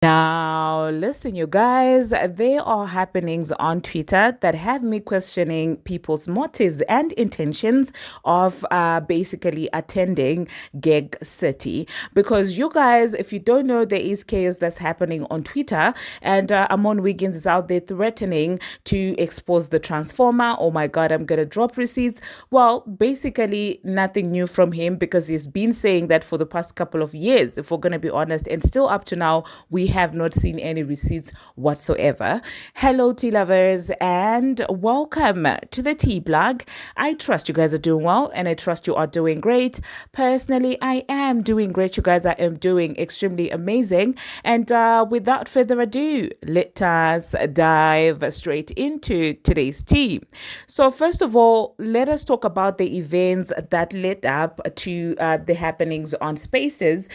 Now, listen, you guys, there are happenings on Twitter that have me questioning people's motives and intentions of basically attending Gig City. Because you guys, if you don't know, there is chaos that's happening on Twitter, and Armon Wiggins is out there threatening to expose the Transformer. Oh my God, I'm going to drop receipts. Well, basically, nothing new from him because he's been saying that for the past couple of years, if we're going to be honest, and still up to now, we have not seen any receipts whatsoever. Hello, tea lovers, and welcome to the tea blog. I trust you guys are doing well, and I trust you are doing great. Personally, I am doing great. You guys, I am doing extremely amazing. And without further ado, let us dive straight into today's tea. So, first of all, let us talk about the events that led up to the happenings on Spaces.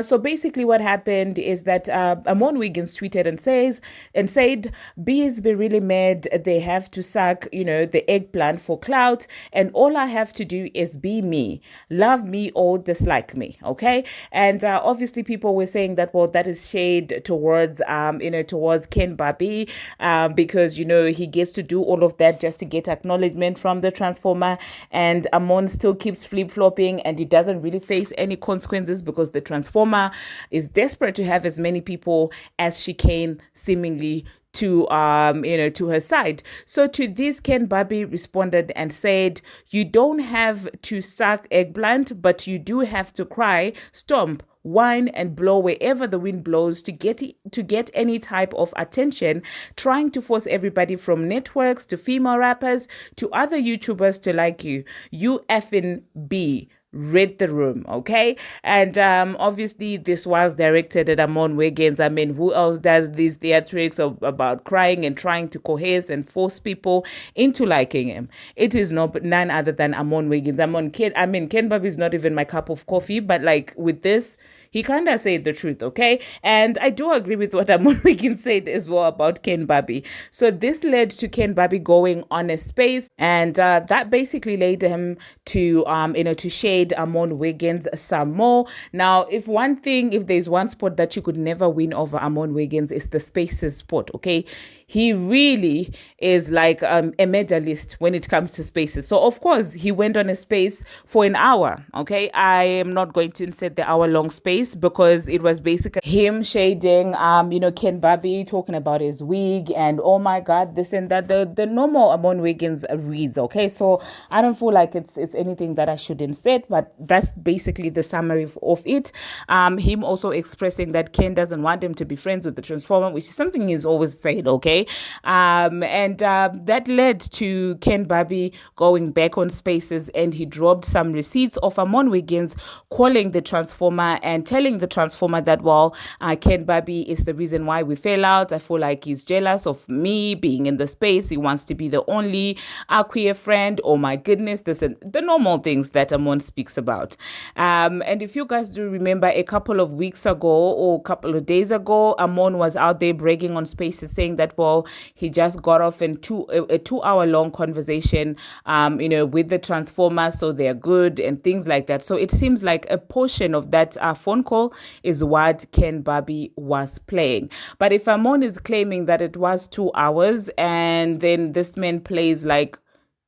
So basically, what happened is that Armon Wiggins tweeted and said, "Bees be really mad. They have to suck, the eggplant for clout, and all I have to do is be me, love me or dislike me." Okay, and obviously people were saying that that is shade towards towards Ken Barbie, because he gets to do all of that just to get acknowledgement from the Transformer, and Armon still keeps flip flopping, and he doesn't really face any consequences because the Transformer is desperate to have as many people as she can seemingly to to her side. So to this, Ken Barbie responded and said, "You don't have to suck eggplant, but you do have to cry, stomp, whine and blow wherever the wind blows to get any type of attention, trying to force everybody from networks to female rappers to other YouTubers to like you. You effing be." Read the room, okay? And obviously this was directed at Armon Wiggins. I mean, who else does these theatrics about crying and trying to coerce and force people into liking him? It is none other than Armon Wiggins. Ken Barbie is not even my cup of coffee, but like with this, he kind of said the truth, okay? And I do agree with what Armon Wiggins said as well about Ken Barbie. So this led to Ken Barbie going on a space, and that basically led him to to shade Armon Wiggins some more. Now, if there's one sport that you could never win over Armon Wiggins, is the spaces sport, okay? He really is like a medalist when it comes to spaces. So of course he went on a space for an hour. Okay, I am not going to insert the hour-long space because it was basically him shading, Ken Barbie, talking about his wig and oh my God, this and that. The normal Armon Wiggins reads. Okay, so I don't feel like it's anything that I should insert, but that's basically the summary of it. Him also expressing that Ken doesn't want him to be friends with the Transformer, which is something he's always said. Okay. That led to Ken Barbie going back on Spaces, and he dropped some receipts of Armon Wiggins calling the Transformer and telling the Transformer that, Ken Barbie is the reason why we fell out. I feel like he's jealous of me being in the space. He wants to be the only queer friend. Oh my goodness, the normal things that Armon speaks about. And if you guys do remember, a couple of weeks ago or a couple of days ago, Armon was out there bragging on Spaces saying that, he just got off in a 2 hour long conversation, with the Transformer, so they're good and things like that. So it seems like a portion of that phone call is what Ken Barbie was playing. But if Armon is claiming that it was 2 hours and then this man plays like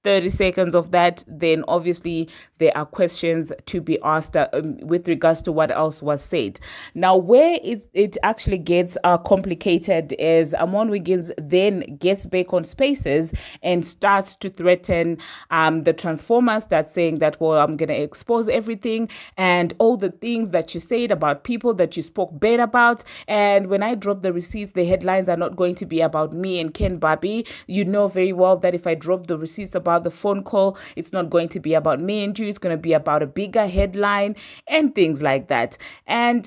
30 seconds of that, then obviously there are questions to be asked with regards to what else was said. Now, where it actually gets complicated is Armon Wiggins then gets back on Spaces and starts to threaten the Transformer, starts saying that, I'm going to expose everything and all the things that you said about people that you spoke bad about. And when I drop the receipts, the headlines are not going to be about me and Ken Barbie. You know very well that if I drop the receipts about the phone call, it's not going to be about me and you. It's going to be about a bigger headline and things like that. And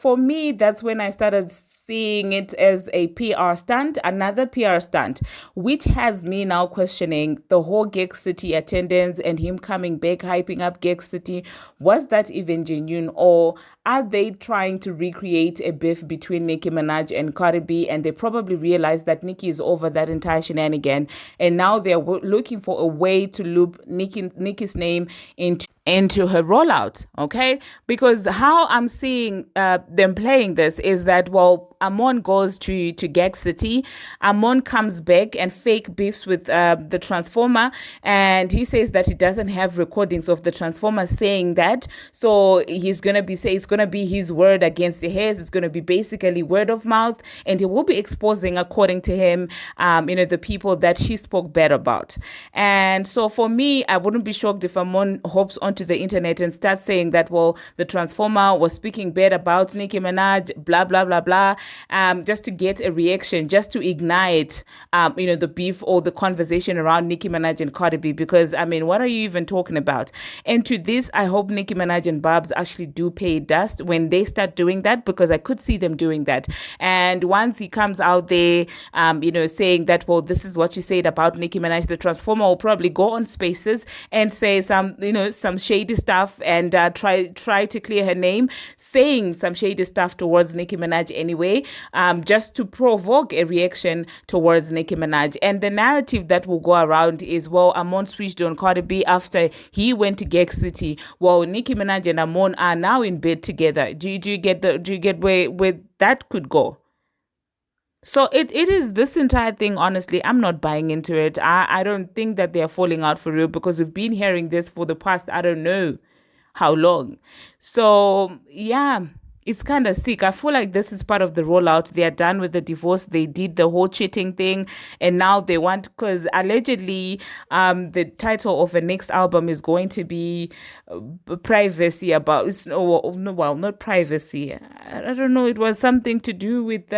for me, that's when I started seeing it as a PR stunt, another PR stunt, which has me now questioning the whole Gig City attendance and him coming back, hyping up Gig City. Was that even genuine, or are they trying to recreate a beef between Nicki Minaj and Cardi B, and they probably realized that Nicki is over that entire shenanigan, and now they're looking for a way to loop Nicki's name into into her rollout, okay? Because how I'm seeing them playing this is that, well, Armon goes to Gag City. Armon comes back and fake beefs with the Transformer, and he says that he doesn't have recordings of the Transformer saying that. So he's gonna be say it's gonna be his word against his. It's gonna be basically word of mouth, and he will be exposing, according to him, the people that she spoke bad about. And so for me, I wouldn't be shocked if Amon hops onto the internet and starts saying that, well, the Transformer was speaking bad about Nicki Minaj, blah, blah, blah, blah, just to get a reaction, just to ignite, the beef or the conversation around Nicki Minaj and Cardi B. Because, I mean, what are you even talking about? And to this, I hope Nicki Minaj and Barbz actually do pay dust when they start doing that, because I could see them doing that. And once he comes out there, saying that, well, this is what you said about Nicki Minaj, the Transformer will probably go on Spaces and say some shady stuff, and try to clear her name, saying some shady stuff towards Nicki Minaj anyway, just to provoke a reaction towards Nicki Minaj. And the narrative that will go around is, well, Amon switched on Cardi B after he went to Gag City. Well, Nicki Minaj and Amon are now in bed together. Do you get where that could go? So it is this entire thing, honestly, I'm not buying into it. I don't think that they're falling out for real, because we've been hearing this for the past, I don't know how long. So yeah, it's kind of sick. I feel like this is part of the rollout. They are done with the divorce. They did the whole cheating thing, and now they want, because allegedly, the title of the next album is going to be privacy about. No, well, not privacy. I don't know. It was something to do with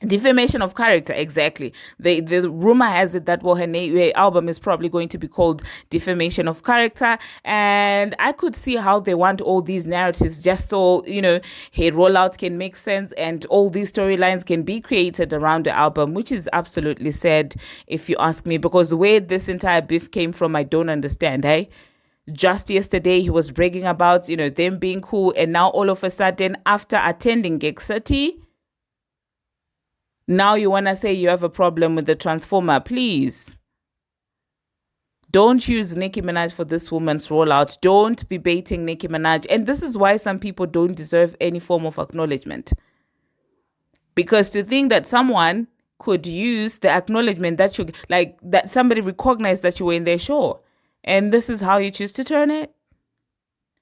defamation of character, exactly. The rumor has it that, well, her album is probably going to be called Defamation of Character, and I could see how they want all these narratives just so her rollout can make sense, and all these storylines can be created around the album, which is absolutely sad, if you ask me, because where this entire beef came from, I don't understand. Hey, just yesterday he was bragging about them being cool, and now all of a sudden, after attending Gig City, now you want to say you have a problem with the Transformer. Please don't use Nicki Minaj for this woman's rollout. Don't be baiting Nicki Minaj. And this is why some people don't deserve any form of acknowledgement. Because to think that someone could use the acknowledgement that that somebody recognized that you were in their show, and this is how you choose to turn it.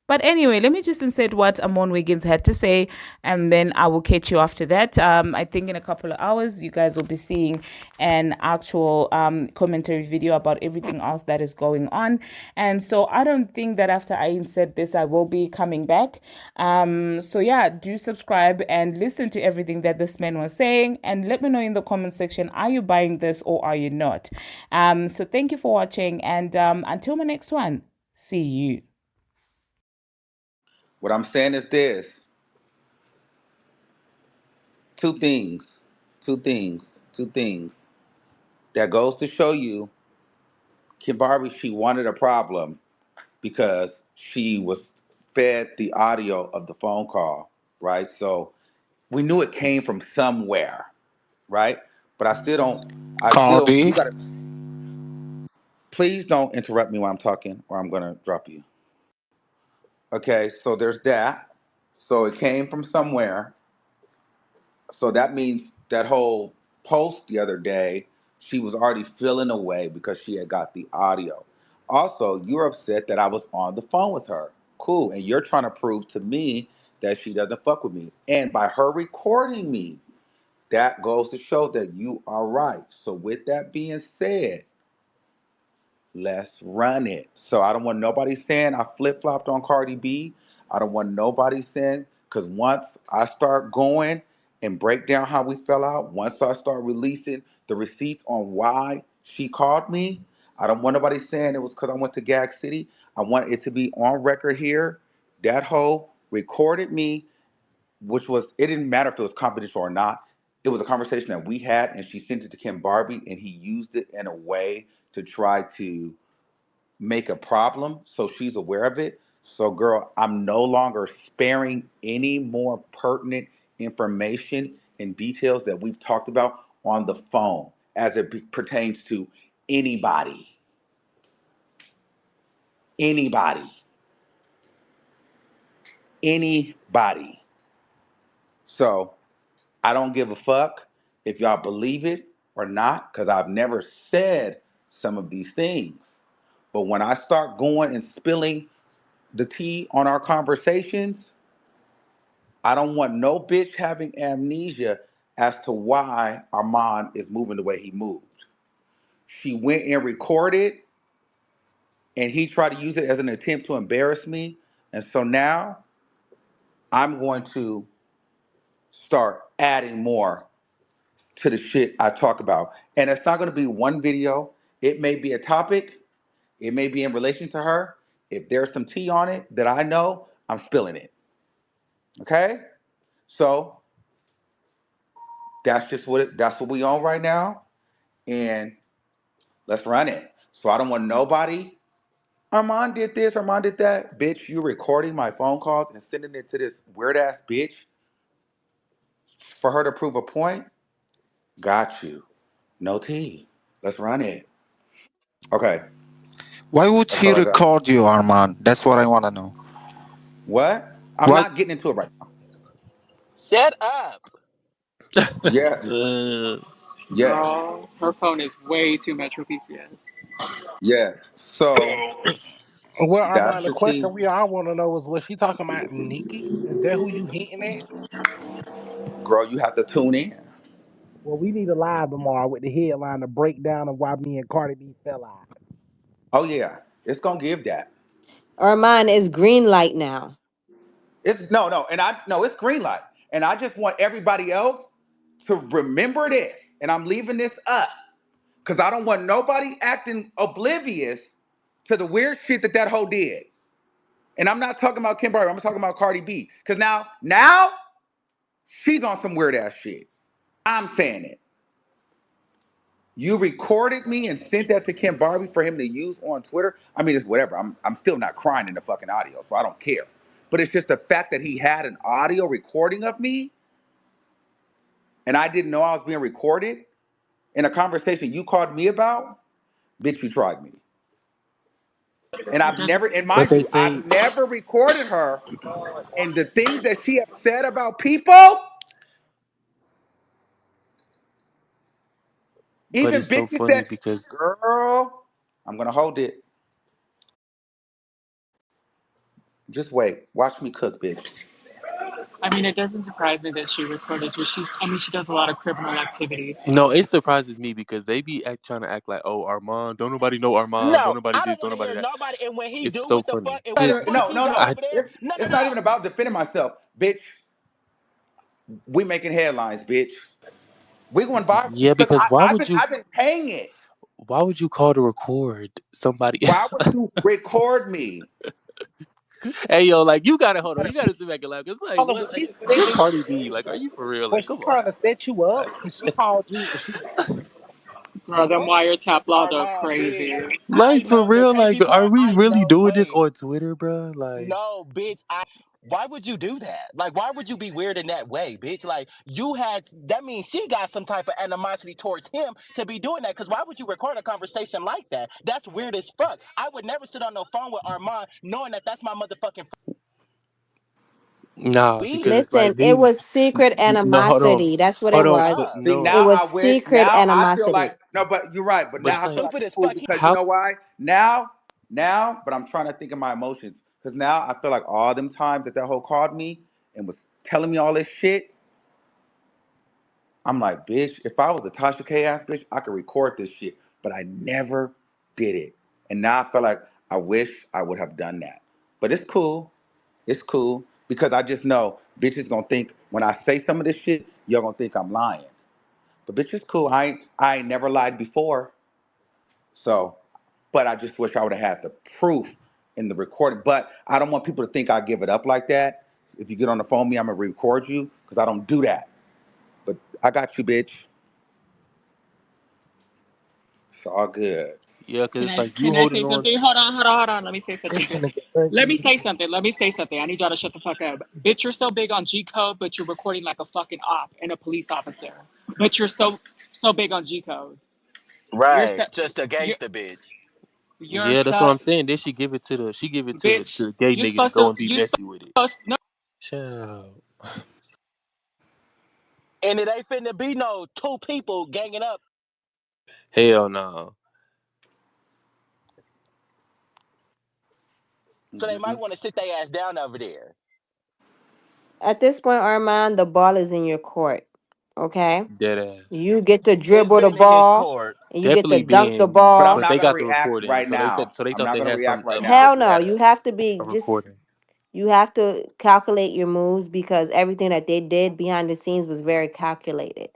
But anyway, let me just insert what Armon Wiggins had to say, and then I will catch you after that. I think in a couple of hours, you guys will be seeing an actual commentary video about everything else that is going on. And so I don't think that after I insert this, I will be coming back. So yeah, do subscribe and listen to everything that this man was saying, and let me know in the comment section, are you buying this or are you not? So thank you for watching, and until my next one, see you. What I'm saying is this: two things, two things. That goes to show you, Ken Barbie, she wanted a problem because she was fed the audio of the phone call, right? So we knew it came from somewhere, right? But I still don't. You Cardi. gotta. Please don't interrupt me while I'm talking, or I'm gonna drop you. Okay, so there's that. So it came from somewhere. So that means that whole post the other day, she was already feeling away because she had got the audio. Also, you're upset that I was on the phone with her. Cool. And you're trying to prove to me that she doesn't fuck with me. And by her recording me, that goes to show that you are right. So, with that being said, let's run it. So I don't want nobody saying I flip flopped on Cardi B. I don't want nobody saying, because once I start going and break down how we fell out, once I start releasing the receipts on why she called me, I don't want nobody saying it was because I went to Gag City. I want it to be on record here. That hoe recorded me, which was, it didn't matter if it was confidential or not. It was a conversation that we had, and she sent it to Ken Barbie, and he used it in a way to try to make a problem, so she's aware of it. So, girl, I'm no longer sparing any more pertinent information and details that we've talked about on the phone as it pertains to anybody. Anybody. Anybody. So I don't give a fuck if y'all believe it or not, because I've never said some of these things. But when I start going and spilling the tea on our conversations, I don't want no bitch having amnesia as to why Armon is moving the way he moved. She went and recorded, and he tried to use it as an attempt to embarrass me. And so now I'm going to start adding more to the shit I talk about. And it's not going to be one video. It may be a topic. It may be in relation to her. If there's some tea on it that I know, I'm spilling it. Okay? So that's what we on right now. And let's run it. So I don't want nobody. Armand did this, Armand did that. Bitch, you recording my phone calls and sending it to this weird ass bitch for her to prove a point? Got you. No tea. Let's run it. Okay. Why would That's she all I got. record you, Arman? That's what I want to know. What? I'm Why? not getting into it right now. Shut up. Yes. Uh, Yes. Girl, her phone is way too much for PCS. Yes. So Well, that's Armand, the the tea. question we all want to know is, was she talking about Nicki? Is that who you hinting at? Girl, you have to tune in. Well, we need a live tomorrow with the headline, a breakdown of why me and Cardi B fell out. Oh yeah. It's gonna give that. Armand is green light now. It's no, and I no, it's green light. And I just want everybody else to remember this. And I'm leaving this up. Because I don't want nobody acting oblivious to the weird shit that hoe did. And I'm not talking about Ken Barbie. I'm talking about Cardi B. Because now she's on some weird ass shit. I'm saying it. You recorded me and sent that to Ken Barbie for him to use on Twitter. I mean, it's whatever. I'm still not crying in the fucking audio, so I don't care. But it's just the fact that he had an audio recording of me and I didn't know I was being recorded in a conversation you called me about. Bitch, you tried me. And It I've doesn't. never, and but mind they you, say, I've never recorded her. And the things that she has said about people, but even it's so bitches funny that, because girl, I'm gonna hold it. Just wait. Watch me cook, bitch. I mean, it doesn't surprise me that she recorded you. She does a lot of criminal activities. no, So it surprises me because they be trying to act like, oh, Armand, don't nobody know Armand, don't No, nobody I this, don't don't want to nobody hear that. nobody. And when he It's do so what the funny. fuck, and what the fuck No, he no, does no. I over there, no, no, It's not even no. about defending myself, bitch. We making headlines, bitch. We going viral yeah, because because I've been paying it. why would you call to record somebody? Why would you record me? Hey yo, like you gotta hold on, you gotta sit back and laugh. It's like Hold on, what? was Like she this setting? Cardi B, like are you for real? Was Like she come on trying to now. set you up? Like, Cause she called you. She girl, them wiretap laws are Armand, bitch. crazy. I for know the real, like crazy are part. we I really know. doing this Wait, on Twitter, bro? Like no, bitch. Why would you do that? Like, why would you be weird in that way, bitch? Like, you had that means she got some type of animosity towards him to be doing that. Because why would you record a conversation like that? That's weird as fuck. I would never sit on the phone with Armand knowing that that's my motherfucking nah, because bitch. Listen, like it me, was secret no, animosity. That's what hold it on, but was. Up. See, no, It now was I wish. secret Now I feel animosity. like no, but you're right. But but now it's I feel like like Stupid it's as cool fuck. because you how know why? But I'm trying to think of my emotions because now I feel like all them times that hoe called me and was telling me all this shit. I'm like, bitch, if I was a Tasha K ass bitch, I could record this shit, but I never did it. And now I feel like I wish I would have done that. But it's cool. It's cool because I just know bitches gonna think when I say some of this shit, y'all gonna think I'm lying. But bitch, it's cool. I ain't never lied before. So, but I just wish I would have had the proof in the recording. But I don't want people to think I give it up like that. If you get on the phone with me, I'm gonna record you because I don't do that. But I got you, bitch. It's all good. yeah, because Can it's I like you can I holding say on. something? Hold on. Let me say something. fishing to get her Let me eating. say something. Let me say something. I need y'all to shut the fuck up. Bitch, you're so big on G code, but you're recording like a fucking op and a police officer. But you're so big on G code. You're so Right. Just a you gangster bitch. You're Yeah, that's what I'm such saying. Then she give it to bitch. the gay You nigga to supposed go to and be you messy with it. supposed no. Child. And it ain't finna be no two people ganging up. Hell no. So they Mhm. might want to sit their ass down over there. At this point, Armand, the ball is in your court. Okay? Dead ass. You get to It's dribble the been in his ball court. and you get to Definitely dunk the being, But I'm ball. but not they gonna got the react recording, right now. so they I'm thought not they gonna had react right now, but Hell you no. got it. You have to be a just recording. you have to calculate your moves because everything that they did behind the scenes was very calculated.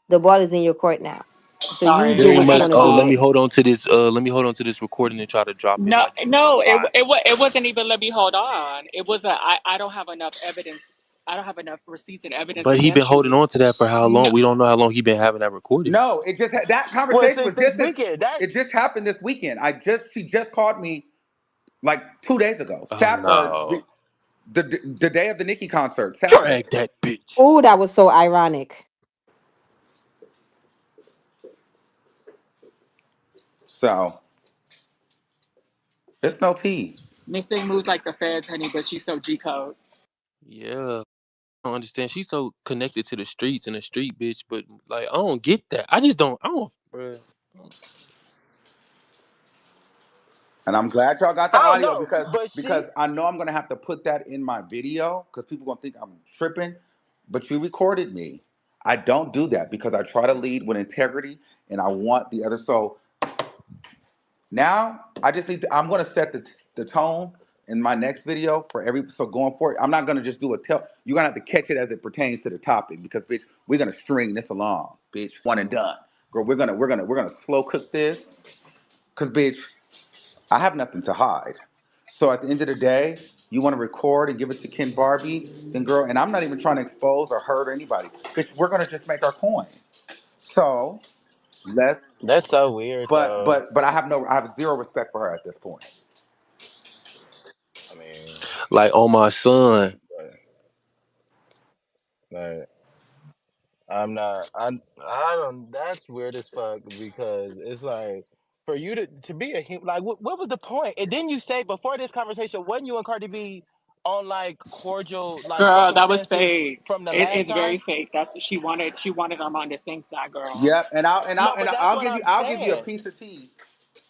The ball is in your court now. So you Sorry, do Very I what you gotta much. want to Oh, do with let call. me it. hold on to this. Let me hold on to this recording and try to drop it No, like in no, some live shit. it wasn't even let me hold on. It was I don't have enough evidence. I don't have enough receipts and evidence But he been against holding you. on to that for how No, long? We don't know how long he been having that recording. No, it just that Well, conversation since was this just this. weekend, that It just happened this weekend. She just called me like 2 days ago. Oh no. The day of the Nicki concert, Saturday. Drag that bitch. Oh, that was so ironic. So it's no tea. Miss Thing moves like the feds, honey, but she's so G code. Yeah. I don't understand. She's so connected to the streets and a street bitch, but like I don't get that. I just don't. I don't. Bruh. And I'm glad y'all got the I don't audio know, because but she I know I'm gonna have to put that in my video because people gonna think I'm tripping. But you recorded me. I don't do that because I try to lead with integrity and I want the other. So now I just need to. I'm gonna set the tone in my next video for every. So going forward, I'm not gonna just do a tell. You're gonna have to catch it as it pertains to the topic because bitch, we're gonna string this along, bitch. One and done, girl. We're gonna slow cook this because bitch. I have nothing to hide. So at the end of the day, you want to record and give it to Ken Barbie, then girl, and I'm not even trying to expose or hurt anybody. Bitch, we're gonna just make our coin. So let's that's so weird though. but I have zero respect for her at this point. I mean, Like on my son. like, I'm not. I don't. That's weird as fuck because it's like for you to be a human. Like, what was the point? And then you say before this conversation, wasn't you and Cardi B on like cordial like Girl, that was circumstances fake. from the last It's very time? fake. That's she wanted Armand to think that girl. Yep, and No, but that's what I'm I'll give you a saying. piece of tea,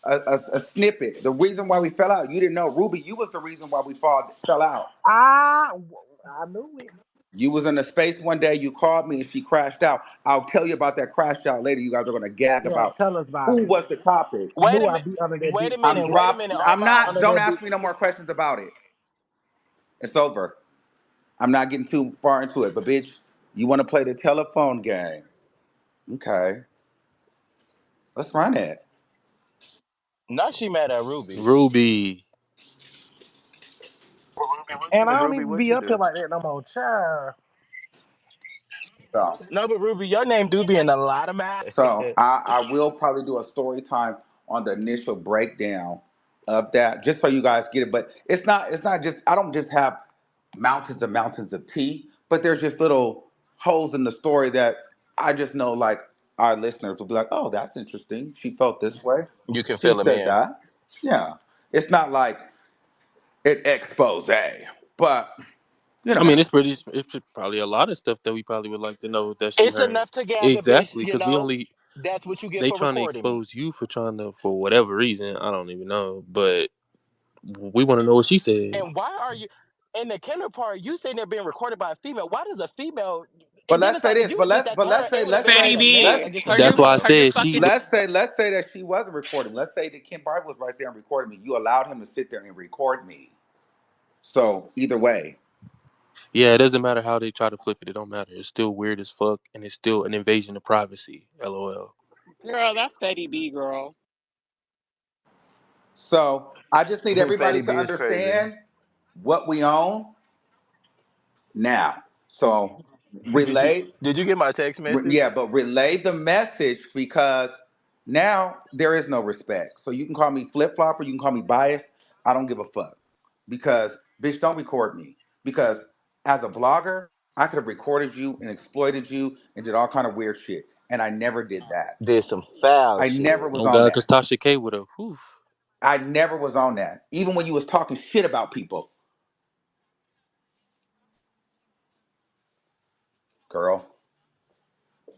a snippet. The reason why we fell out, you didn't know, Ruby. You was the reason why we fell out. I knew it. You was in a space one day, you called me and she crashed out. I'll tell you about that crashed out later. You guys are gonna gag Yeah, about tell us about who it. was the topic. I Wait knew a I'd minute. be under that Wait bitch a I'm minute. skin. Wait a dropped. minute. I'm Armand. not, Under don't that ask bitch me no skin. more questions about it. It's over. I'm not getting too far into it. But bitch, you wanna play the telephone game. Okay. Let's run it. Now she mad at Ruby. Ruby. And I don't Ruby, even what be you up here do? like that no more. Child. So No, but Ruby, your name do be in a lot of mad. So I will probably do a story time on the initial breakdown of that, just so you guys get it. But it's not just I don't just have mountains and mountains of tea, but there's just little holes in the story that I just know like our listeners will be like, oh, that's interesting. She felt this way. You can She fill them said in. that. Yeah. It's not like an expose, but you I mean, know. it's probably a lot of stuff that we probably would like to know that she It's heard. enough to gather, bitch. Exactly, You because we know, only that's what you get they for trying to recording me. expose you for whatever reason. I don't even know, but we want to know what she said. And why are you in the killer part? You saying they're being recorded by a female. Why does a female? But And then let's it's say like if this. you would did that to her, it would have been Fatty against a man, B, Let's against a That's why I her your said female. she. fucking let's say that she wasn't recording. Let's say that Ken Barbie was right there and recording me. You allowed him to sit there and record me. So either way, Yeah, it doesn't matter how they try to flip it. It don't matter. It's still weird as fuck, and it's still an invasion of privacy. LOL. girl. That's Fatty B, girl. so I just need everybody Fatty to B is crazy. understand what we own now. So relay, Did you get my text message? yeah, but relay the message because now there is no respect. So you can call me flip flopper, you can call me biased. I don't give a fuck because bitch, don't record me because as a blogger, I could have recorded you and exploited you and did all kind of weird shit, and I never did that. Did some foul I never shit. was Oh on God, because that. Tasha K would have. Whew. I never was on that. Even when you was talking shit about people, girl,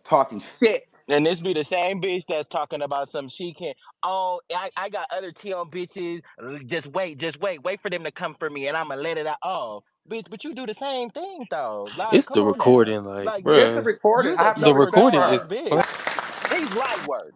talking shit. And this be the same bitch that's talking about some she can't. Oh, I got other T on bitches. Wait for them to come for me, and I'ma let it out. Oh, bitch, but you do the same thing though. Like, It's come the on now. recording, like, Like, Just the bruh. recording. use I a have no The respect typical for recording her. ass is fun. bitch. He's light work.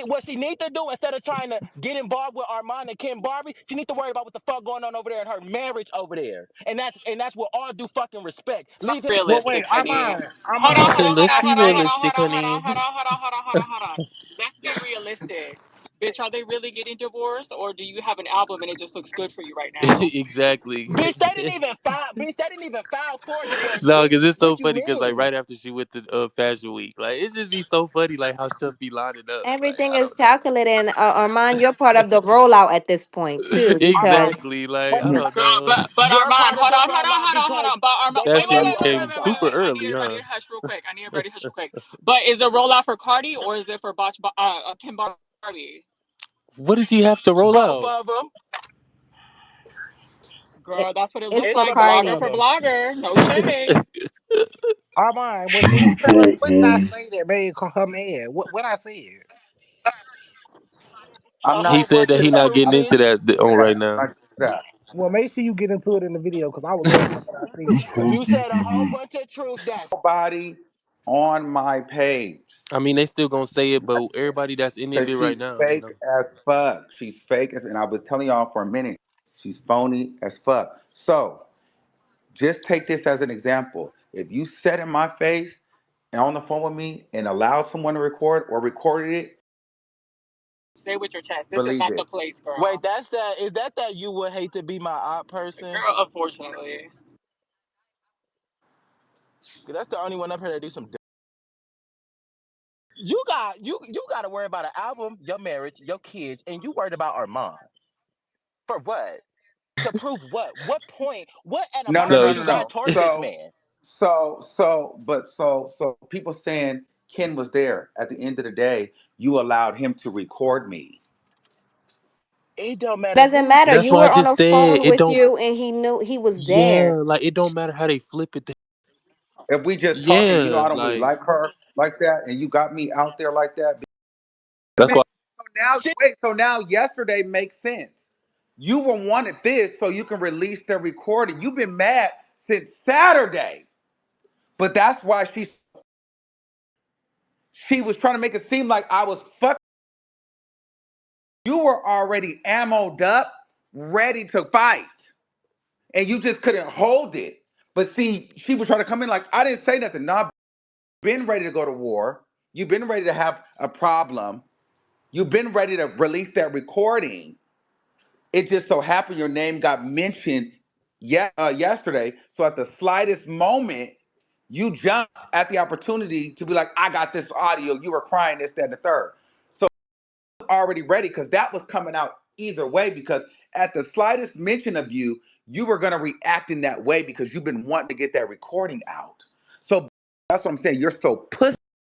What she need to do instead of trying to get involved with Armon and Ken Barbie, she need to worry about what the fuck going on over there in her marriage over there. And that's what all due fucking respect. Leave him. Well, wait, Realistic, honey. Hold on, Armand, hold Okay, on, hold let's on, be hold on, hold on, realistic, hold on, hold on, honey. hold on, hold on, hold on, hold on, hold on. Let's be realistic. Bitch, are they really getting divorced or do you have an album and it just looks good for you right now? Exactly. Bitch, they didn't even file. Bitch, they didn't even file for divorce. No, Bitch, because it's so what you funny. Because like mean? right after she went to Fashion Week, like it just be so funny, like how stuff be lining up. Like Everything I is don't know. calculated. And Armand, you're part of the rollout at this point too, because Armand, Exactly. Like wait, I don't Girl, know. but You're Armand, part of hold the on, hold on, rollout hold on, hold on. because But Armand, they That wait, didn't wait, shit wait, follow wait, came wait, up. wait, wait, super wait. I need early, everybody huh? to hush real quick. I need everybody to hush real quick. But is the rollout for Cardi or is it for Ken Barbie? What does he have to roll Both out? of them. it, Girl, that's what it it's looks It's for like. for both Blogger of Cardi. for them. blogger. No shade. Armand. Well, can you tell us what did I say that made her mad? What I said? I'm A He whole not. said bunch that of he not truth, getting into bitch. that on right I'm now. not into that. Well, make sure you get into it in the video because I would love to know what I said. You said a whole bunch of truth. That's Nobody on my page. I mean, they still gonna say it, but everybody that's in it Because bit right she's now, you fake know. as fuck. She's fake as, and I was telling y'all for a minute, she's phony as fuck. So just take this as an example. If you said in my face and on the phone with me and allowed someone to record or recorded it, Say with your chest. This is believe not the it. place, wait. girl. That's that. Is that you would hate to be my odd person? Girl, unfortunately. 'Cause that's the only one up here that do some. You got to worry about an album, your marriage, your kids, and you worried about Armand for what? To prove what? What point? What No, no, animosity no, No, no, you got no. towards this So, man? so people saying Ken was there. At the end of the day, you allowed him to record me. It don't matter Doesn't who's matter. that's You why I were on just a said phone it with don't. you, and he knew he was there. Yeah, like it don't matter how they flip it. If we just talking, you know, Yeah, I don't really like like her like that, and you got me out there like that. that's Man, why. so now shit? wait, so now yesterday makes sense. You were wanted this so you can release the recording. You've been mad since Saturday, but that's why she was trying to make it seem like I was fucking. You were already ammoed up, ready to fight, and you just couldn't hold it. But see, she was trying to come in like I didn't say nothing. No, I've been ready to go to war. You've been ready to have a problem. You've been ready to release that recording. It just so happened your name got mentioned yesterday. So at the slightest moment, you jumped at the opportunity to be like, I got this audio. You were crying, this, that, and the third. So I was already ready because that was coming out either way. Because at the slightest mention of you, you were going to react in that way because you've been wanting to get that recording out. So that's what I'm saying. You're so pussy.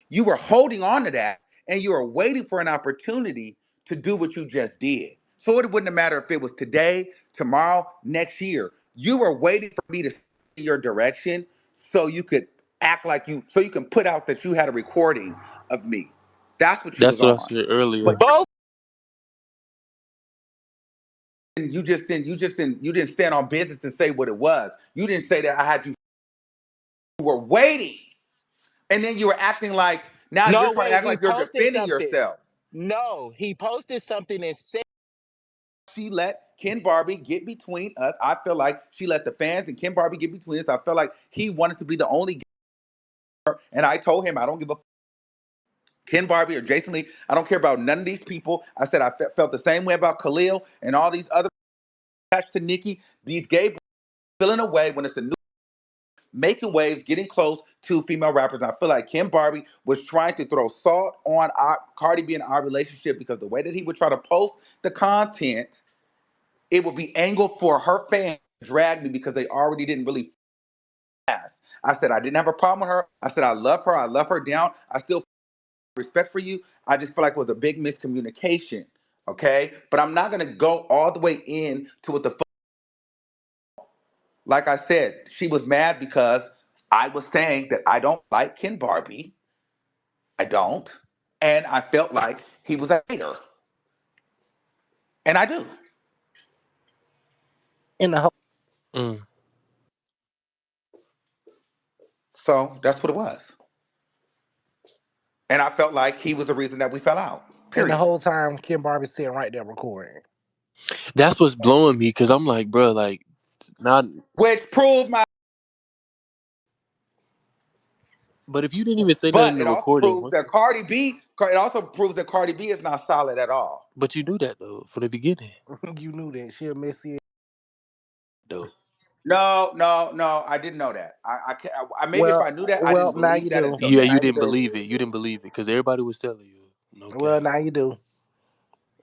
You were holding on to that and you were waiting for an opportunity to do what you just did. So it wouldn't have mattered if it was today, tomorrow, next year. You were waiting for me to see your direction so you could act like so you can put out that you had a recording of me. That's what you was That's what I on. said But earlier. Both. you didn't stand on business and say what it was. You didn't say that I had you were waiting. And then you were acting like now you're No trying to way. act He like you're posted defending something. yourself. No, he posted something and said. She let Ken Barbie get between us. I feel like she let the fans and Ken Barbie get between us. I felt like he wanted to be the only girl. And I told him I don't give a Ken Barbie or Jason Lee. I don't care about none of these people. I said I felt the same way about Khalil and all these other attached to Nicki. These gay boys feeling away when it's a new making waves, getting close to female rappers. I feel like Ken Barbie was trying to throw salt on Cardi B and our relationship because the way that he would try to post the content, it would be angled for her fans to drag me because they already didn't really fast. I said I didn't have a problem with her. I said I love her. I love her down. I still respect for you. I just feel like it was a big miscommunication. Okay, but I'm not gonna go all the way in to what the like I said. She was mad because I was saying that I don't like Ken Barbie. I don't, and I felt like he was a hater, and I do. In the whole Mm. So that's what it was, and I felt like he was the reason that we fell out. and the Period. whole time, Ken Barbie sitting right there recording. That's what's blowing me because I'm like, bro, like, not. Which proved my. But if you didn't even say nothing in But the it also recording, proves what's that the? Cardi B. It also proves that Cardi B is not solid at all. But you knew that though for the beginning, You knew that she a messy. though. No, no, no. I didn't know that. I can't. Maybe if Well, I knew that, I well, didn't now believe you that do. until Yeah, you Now now. you didn't do. believe it. You didn't believe it because everybody was telling you. No Well, cap. now you do.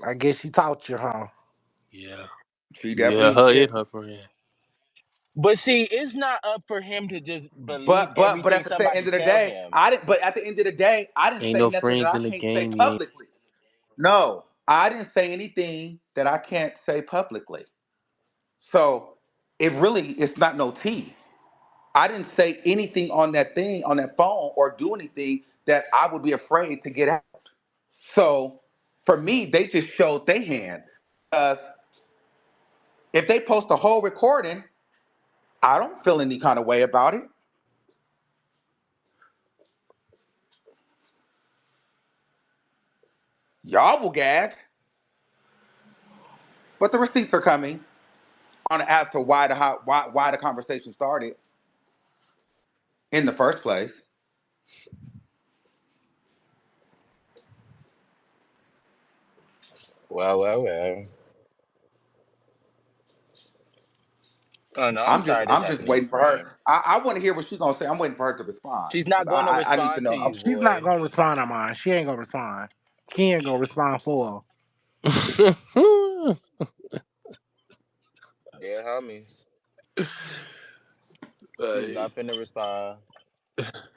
I guess she taught you, huh? Yeah, She yeah, definitely her and did. her friend. But see, it's not up for him to just believe But everything at the same somebody end of the tell day, him. I didn't. But at the end of the day, I didn't Ain't say no nothing that friends I in the can't say game. You ain't. publicly. No, I didn't say anything that I can't say publicly. So it really, it's not no tea. I didn't say anything on that thing on that phone or do anything that I would be afraid to get out. So for me, they just showed their hand. Because if they post a whole recording, I don't feel any kind of way about it. Y'all will gag, but the receipts are coming on as to why the conversation started in the first place. Well. Oh no, I'm sorry this I'm just happened to your waiting for her. friend. I want to hear what she's gonna say. I'm waiting for her to respond She's because not going to I need to respond to know. you, She's not boy. gonna respond on mine. She ain't gonna respond. Ken gonna respond for her. Dear homies. She's Like, not finna respond.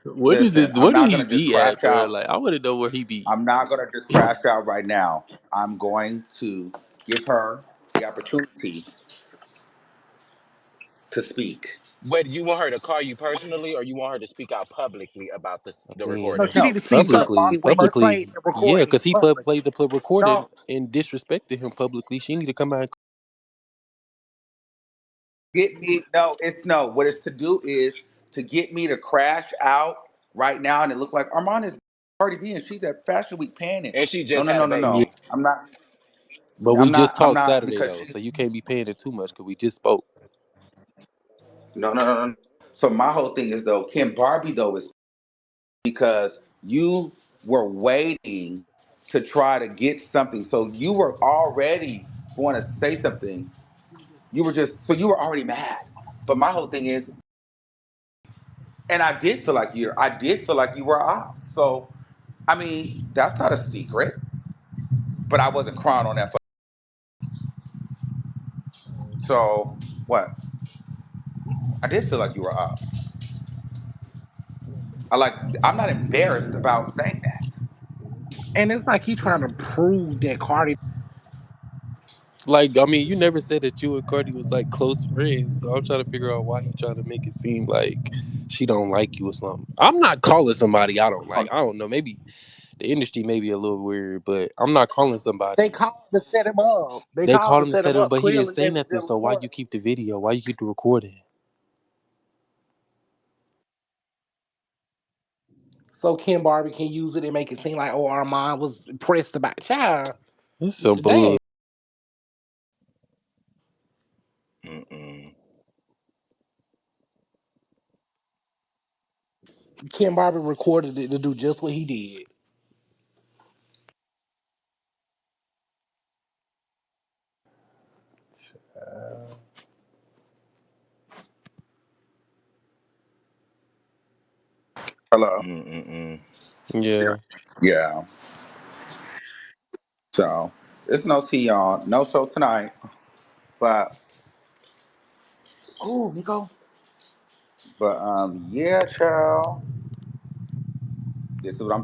what is this? Listen, I'm Where do not he gonna just be at, crash bro? out. Like, I want to know where he be. I'm not gonna just crash out right now. I'm going to give her the opportunity to speak. Wait, do you want her to call you personally or you want her to speak out publicly about I the No, mean, recording? she need No, to speak speak to publicly, publicly when he played publicly, the yeah, recording in because he public. played the recording no. and disrespected him publicly. She need to come out. Get me. No, it's no. What it's to do is to get me to crash out right now, and it looks like Armand is Cardi B, and she's at Fashion Week panning. And she No, just no, had no, a no, Yeah, no. baby. I'm not. but we just I'm talked not Saturday because though, she. so you can't be paying it too much because we just spoke. No, no, no, no. So my whole thing is though, Kim Barbie though is because you were waiting to try to get something. So you were already going to say something. You were just so you were already mad. But my whole thing is, and I did feel like you were out. So I mean, that's not a secret. But I wasn't crying on that. So what? I did feel like you were out. I'm not embarrassed about saying that. And it's like he trying to prove that Cardi. Like, I mean, you never said that you and Cardi was like close friends, so I'm trying to figure out why you trying to make it seem like she don't like you or something. I'm not calling somebody I don't like. I don't know. Maybe the industry may be a little weird, but I'm not calling They somebody. called to set him up. They They called called to him to set set him him, up. but he didn't Clearly, say they was nothing. just So why you recording. keep the video? Why you keep the recording? So Ken Barbie can use it and make it seem like, oh, Armand was pressed about child. That's some Dang. bull. Mm-mm. Ken Barbie recorded it to do just what he did. Hello. Mm-mm. Yeah. Yeah. Yeah. So it's no tea on, no show tonight. But oh, you go. But yeah, child. This is what I'm